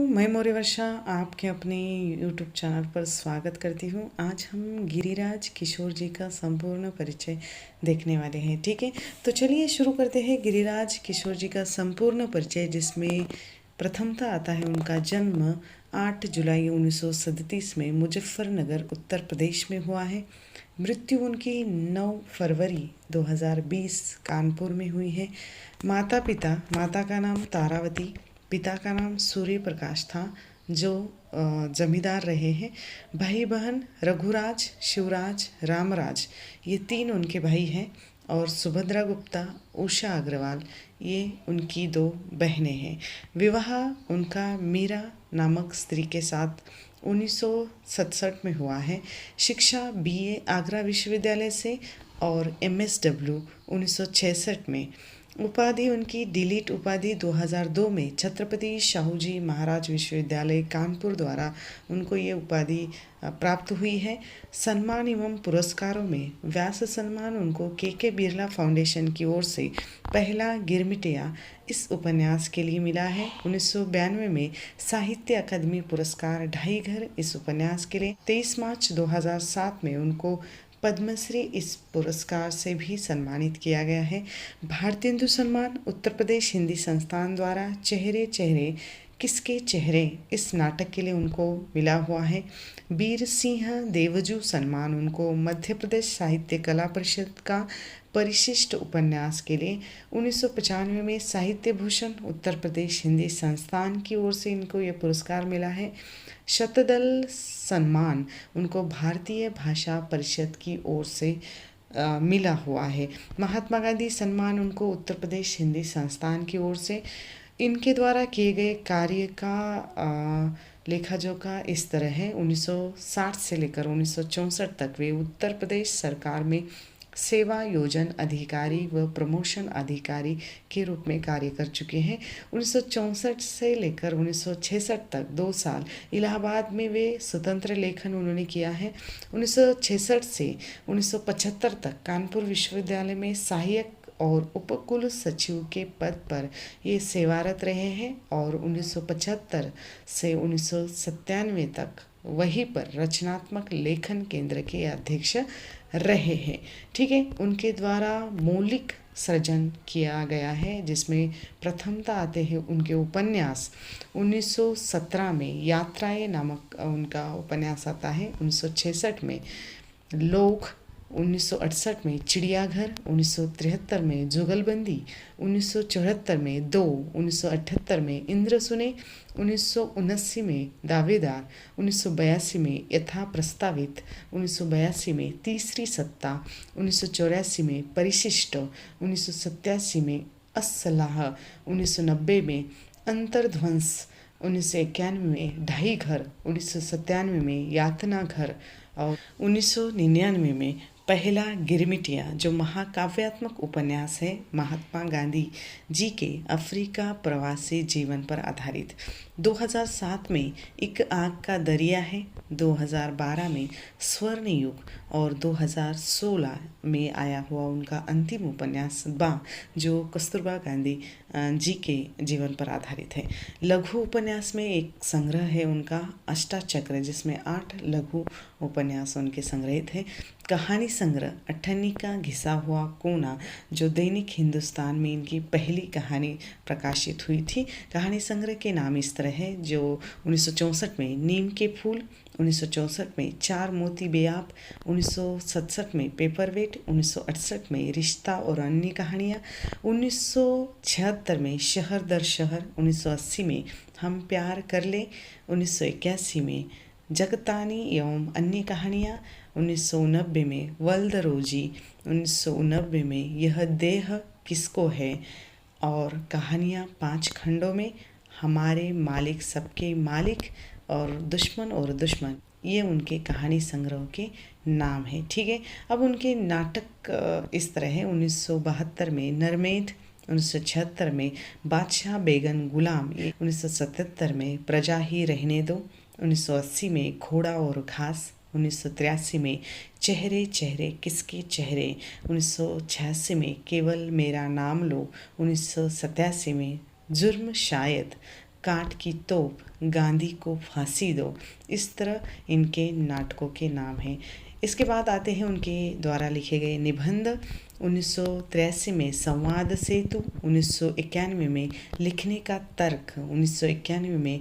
मैं मौर्य वर्षा आपके अपने YouTube चैनल पर स्वागत करती हूँ। आज हम गिरिराज किशोर जी का संपूर्ण परिचय देखने वाले हैं। ठीक है, तो चलिए शुरू करते हैं गिरिराज किशोर जी का संपूर्ण परिचय, जिसमें प्रथमतः आता है उनका जन्म 8 जुलाई 1937 में मुजफ्फरनगर उत्तर प्रदेश में हुआ है। मृत्यु उनकी 9 फरवरी 2020 कानपुर में हुई है। माता का नाम तारावती, पिता का नाम सूर्य प्रकाश था, जो जमींदार रहे हैं। भाई बहन रघुराज, शिवराज, रामराज, ये 3 उनके भाई हैं। और सुभद्रा गुप्ता, उषा अग्रवाल, ये उनकी 2 बहनें हैं। विवाह उनका मीरा नामक स्त्री के साथ 1967 में हुआ है। शिक्षा BA आगरा विश्वविद्यालय से और MSW 1966 में। उपाधि उनकी डिलीट उपाधि 2002 में छत्रपति शाहूजी महाराज विश्वविद्यालय कानपुर द्वारा उनको ये उपाधि प्राप्त हुई है। सम्मान एवं पुरस्कारों में व्यास सम्मान उनको KK बिरला फाउंडेशन की ओर से पहला गिरमिटिया इस उपन्यास के लिए मिला है। 1992 में साहित्य अकादमी पुरस्कार ढाई घर इस उपन्यास के लिए। 23 मार्च 2007 में उनको पद्मश्री इस पुरस्कार से भी सम्मानित किया गया है। भारतेंदु सम्मान उत्तर प्रदेश हिंदी संस्थान द्वारा चेहरे चेहरे किसके चेहरे इस नाटक के लिए उनको मिला हुआ है। वीर सिंह देवजू सम्मान उनको मध्य प्रदेश साहित्य कला परिषद का परिशिष्ट उपन्यास के लिए। 1995 में साहित्य भूषण उत्तर प्रदेश हिंदी संस्थान की ओर से इनको ये पुरस्कार मिला है। शतदल सम्मान उनको भारतीय भाषा परिषद की ओर से मिला हुआ है। महात्मा गांधी सम्मान उनको उत्तर प्रदेश हिंदी संस्थान की ओर से। इनके द्वारा किए गए कार्य का लेखा जोखा इस तरह है। 1960 से लेकर 1964 तक वे उत्तर प्रदेश सरकार में सेवा योजन अधिकारी व प्रमोशन अधिकारी के रूप में कार्य कर चुके हैं। 1964 से लेकर 1966 तक 2 साल इलाहाबाद में वे स्वतंत्र लेखन उन्होंने किया है। 1966 से 1975 तक कानपुर विश्वविद्यालय में सहायक और उपकुल सचिव के पद पर ये सेवारत रहे हैं। और 1975 से 1997 तक वहीं पर रचनात्मक लेखन केंद्र के अध्यक्ष रहे हैं। ठीक है, उनके द्वारा मौलिक सृजन किया गया है, जिसमें प्रथमतः आते हैं उनके उपन्यास। 1917 में यात्राएं नामक उनका उपन्यास आता है। 1966 में लोग, 1968 में चिड़ियाघर, 1973 में जुगलबंदी, 1974 में 2, 1978 में इंद्र सुने, 1979 में दावेदार, 1982 में यथा प्रस्तावित, 1982 में तीसरी सत्ता, 1984 में परिशिष्ट, 1987 में असलाह, 1990 में अंतर्ध्वंस, 1991 में ढाई घर, 1997 में यातना घर और 1999 में पहला गिरमिटिया, जो महाकाव्यात्मक उपन्यास है महात्मा गांधी जी के अफ्रीका प्रवासी जीवन पर आधारित। 2007 में एक आग का दरिया है, 2012 में स्वर्ण युग और 2016 में आया हुआ उनका अंतिम उपन्यास बा, जो कस्तूरबा गांधी जी के जीवन पर आधारित है। लघु उपन्यास में एक संग्रह है उनका अष्टाचक्र, जिसमें 8 लघु उपन्यास उनके संग्रहित है। कहानी संग्रह अठन्नी का घिसा हुआ कोना, जो दैनिक हिंदुस्तान में इनकी पहली कहानी प्रकाशित हुई थी। कहानी संग्रह के नाम इस तरह है, जो 1964 में नीम के फूल, 1964 में 4 मोती बेआब, 1967 में पेपरवेट, 1968 में रिश्ता और अन्य कहानियाँ, 1976 में शहर दर शहर, 1980 में हम प्यार कर ले, 1981 में जगतानी एवं अन्य कहानियाँ, 1990 में वल्दरोजी, 1990 में यह देह किसको है और कहानियाँ 5 खंडों में, हमारे मालिक सबके मालिक और दुश्मन, ये उनके कहानी संग्रह के नाम है। ठीक है, अब उनके नाटक इस तरह है। 1972 में नरमेध, 1976 में बादशाह बेगन गुलाम, 1977 में प्रजा ही रहने दो, 1980 में घोड़ा और घास, 1983 में चेहरे चेहरे किसके चेहरे, 1986 में केवल मेरा नाम लो, 1987 में जुर्म शायद, काट की तोप, गांधी को फांसी दो। इस तरह इनके नाटकों के नाम हैं। इसके बाद आते हैं उनके द्वारा लिखे गए निबंध। 1983 में संवाद सेतु, 1991 में लिखने का तर्क, 1991 में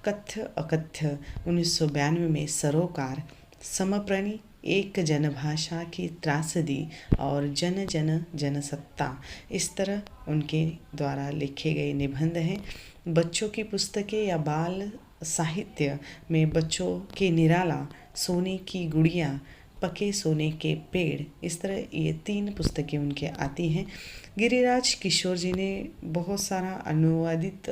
कथ्य अकथ्य, 1992 में सरोकार, समप्राणी, एक जनभाषा की त्रासदी और जन जन जनसत्ता। इस तरह उनके द्वारा लिखे गए निबंध हैं। बच्चों की पुस्तकें या बाल साहित्य में बच्चों के निराला, सोने की गुड़िया, पके सोने के पेड़, इस तरह ये 3 पुस्तकें उनके आती हैं। गिरिराज किशोर जी ने बहुत सारा अनुवादित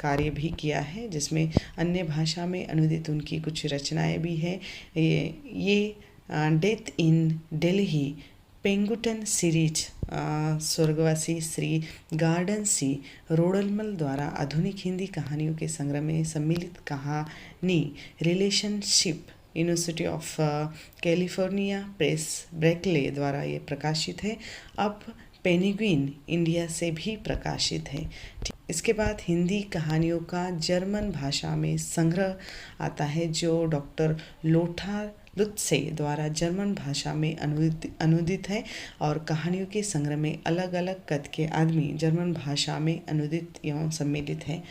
कार्य भी किया है, जिसमें अन्य भाषा में अनुदित उनकी कुछ रचनाएं भी हैं। ये डेथ इन दिल्ली, पेंगुटन सीरीज, स्वर्गवासी श्री गार्डन सी रोडलमल द्वारा आधुनिक हिंदी कहानियों के संग्रह में सम्मिलित कहानी relationship, university of California press Berkeley द्वारा ये प्रकाशित है। अब पेनिग्विन इंडिया से भी प्रकाशित है। इसके बाद हिंदी कहानियों का जर्मन भाषा में संग्रह आता है, जो डॉक्टर लोथार लुत्से द्वारा जर्मन भाषा में अनुदित है। और कहानियों के संग्रह में अलग अलग कद के आदमी जर्मन भाषा में अनुदित एवं सम्मिलित है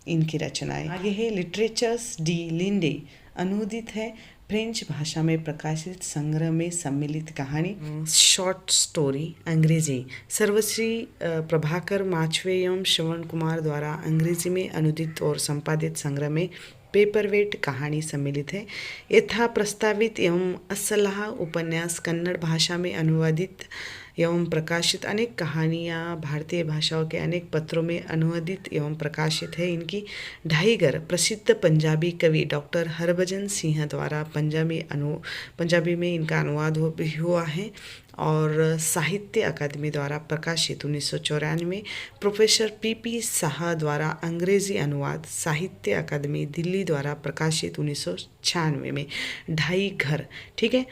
इनकी रचनाएं। आगे है लिटरेचर्स डी लिंडे, अनुदित है फ्रेंच भाषा में प्रकाशित संग्रह में सम्मिलित कहानी शॉर्ट स्टोरी, अंग्रेजी, सर्वश्री प्रभाकर माचवे एवं श्रवण कुमार द्वारा अंग्रेजी में अनुदित और संपादित संग्रह में पेपरवेट कहानी सम्मिलित है। यथा प्रस्तावित एवं असलाह उपन्यास कन्नड़ भाषा में अनुवादित एवं प्रकाशित अनेक कहानियाँ भारतीय भाषाओं के अनेक पत्रों में अनुवादित एवं प्रकाशित है। इनकी ढाईगर प्रसिद्ध पंजाबी कवि डॉक्टर हरभजन सिंह द्वारा पंजाबी में इनका अनुवाद भी हुआ है। और साहित्य अकादमी द्वारा प्रकाशित 1994 में प्रोफेसर पी शाह द्वारा अंग्रेजी अनुवाद, साहित्य अकादमी दिल्ली द्वारा प्रकाशित 1996 में ढाई घर। ठीक है,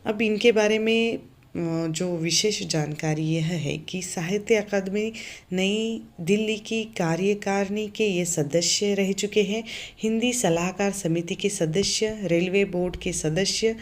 अब इनके बारे में जो विशेष जानकारी यह है कि साहित्य अकादमी नई दिल्ली की कार्यकारिणी के ये सदस्य रह चुके हैं, हिंदी सलाहकार समिति के सदस्य, रेलवे बोर्ड के सदस्य,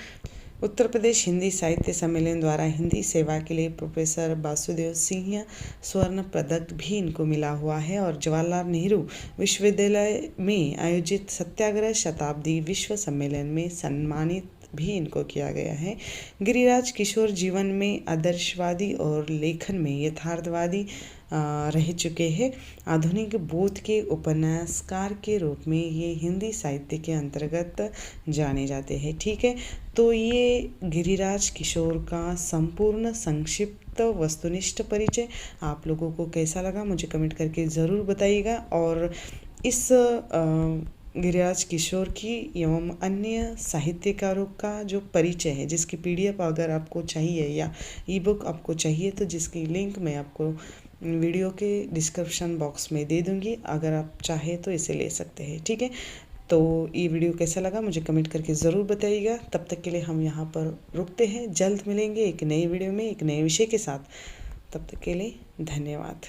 उत्तर प्रदेश हिंदी साहित्य सम्मेलन द्वारा हिंदी सेवा के लिए प्रोफेसर वासुदेव सिंह स्वर्ण पदक भी इनको मिला हुआ है। और जवाहरलाल नेहरू विश्वविद्यालय में आयोजित सत्याग्रह शताब्दी विश्व सम्मेलन में सम्मानित भी इनको किया गया है। गिरिराज किशोर जीवन में आदर्शवादी और लेखन में यथार्थवादी रह चुके हैं। आधुनिक बोध के उपन्यासकार के रूप में ये हिंदी साहित्य के अंतर्गत जाने जाते हैं। ठीक है, तो ये गिरिराज किशोर का संपूर्ण संक्षिप्त वस्तुनिष्ठ परिचय आप लोगों को कैसा लगा मुझे कमेंट करके ज़रूर बताइएगा। और इस गिरिराज किशोर की एवं अन्य साहित्यकारों का जो परिचय है, जिसकी PDF अगर आपको चाहिए या ई-बुक आपको चाहिए, तो जिसकी लिंक मैं आपको वीडियो के डिस्क्रिप्शन बॉक्स में दे दूँगी, अगर आप चाहें तो इसे ले सकते हैं। ठीक है, तो ये वीडियो कैसा लगा मुझे कमेंट करके ज़रूर बताइएगा। तब तक के लिए हम यहाँ पर रुकते हैं, जल्द मिलेंगे एक नई वीडियो में एक नए विषय के साथ। तब तक के लिए धन्यवाद।